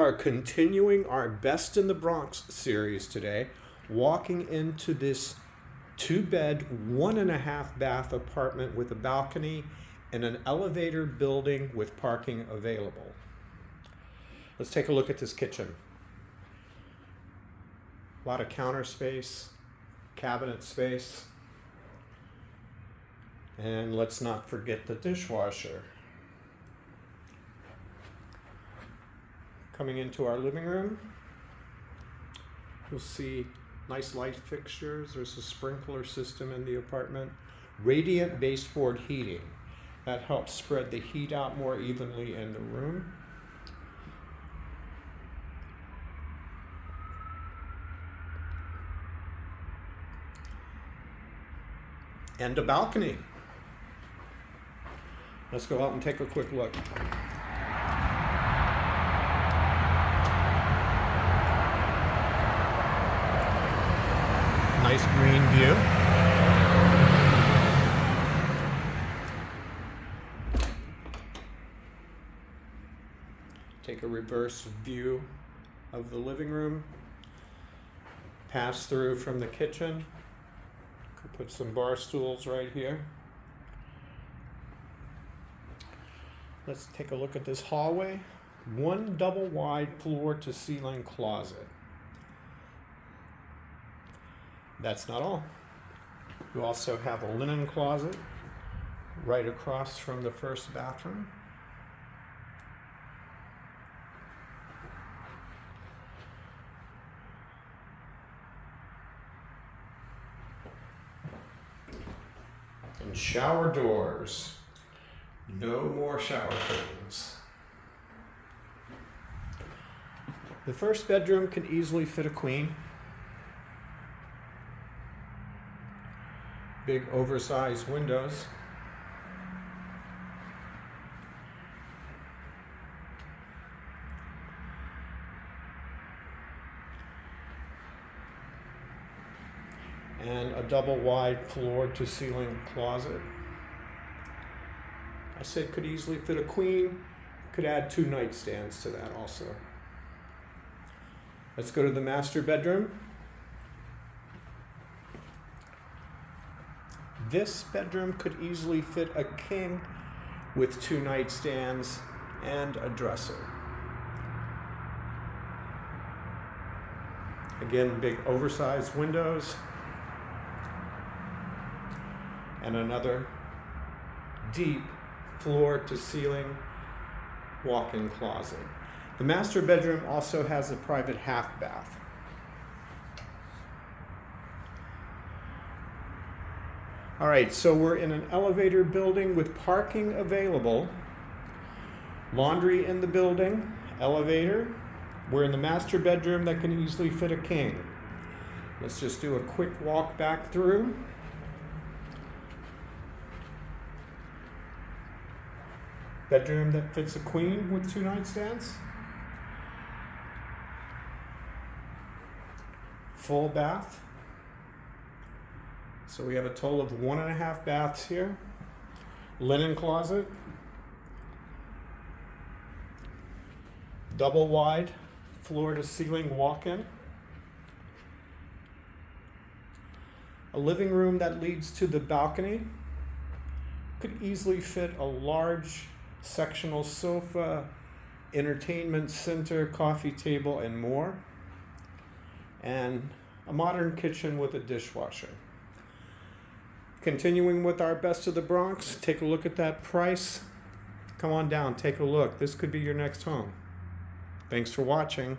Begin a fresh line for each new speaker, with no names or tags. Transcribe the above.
are continuing our Best in the Bronx series today, walking into this 2-bed, 1.5 bath apartment with a balcony and an elevator building with parking available. Let's take a look at this kitchen. A lot of counter space, cabinet space, and let's not forget the dishwasher. Coming into our living room, you'll see nice light fixtures. There's a sprinkler system in the apartment. Radiant baseboard heating. That helps spread the heat out more evenly in the room. And a balcony. Let's go out and take a quick look. Nice green view. Take a reverse view of the living room. Pass through from the kitchen. Could put some bar stools right here. Let's take a look at this hallway. One double wide floor to ceiling closet. That's not all. You also have a linen closet right across from the first bathroom. And shower doors. No more shower curtains. The first bedroom can easily fit a queen. Big oversized windows. And a double wide floor to ceiling closet. I said could easily fit a queen. Could add 2 nightstands to that also. Let's go to the master bedroom. This bedroom could easily fit a king with 2 nightstands and a dresser. Again, big oversized windows. And another deep floor to ceiling walk-in closet. The master bedroom also has a private half bath. All right, so we're in an elevator building with parking available, laundry in the building, elevator. We're in the master bedroom that can easily fit a king. Let's just do a quick walk back through. Bedroom that fits a queen with 2 nightstands. Full bath. So we have a total of 1.5 baths here. Linen closet. Double wide floor to ceiling walk-in. A living room that leads to the balcony. Could easily fit a large sectional sofa, entertainment center, coffee table, and more. And a modern kitchen with a dishwasher. Continuing with our Best of the Bronx, take a look at that price. Come on down, take a look. This could be your next home. Thanks for watching.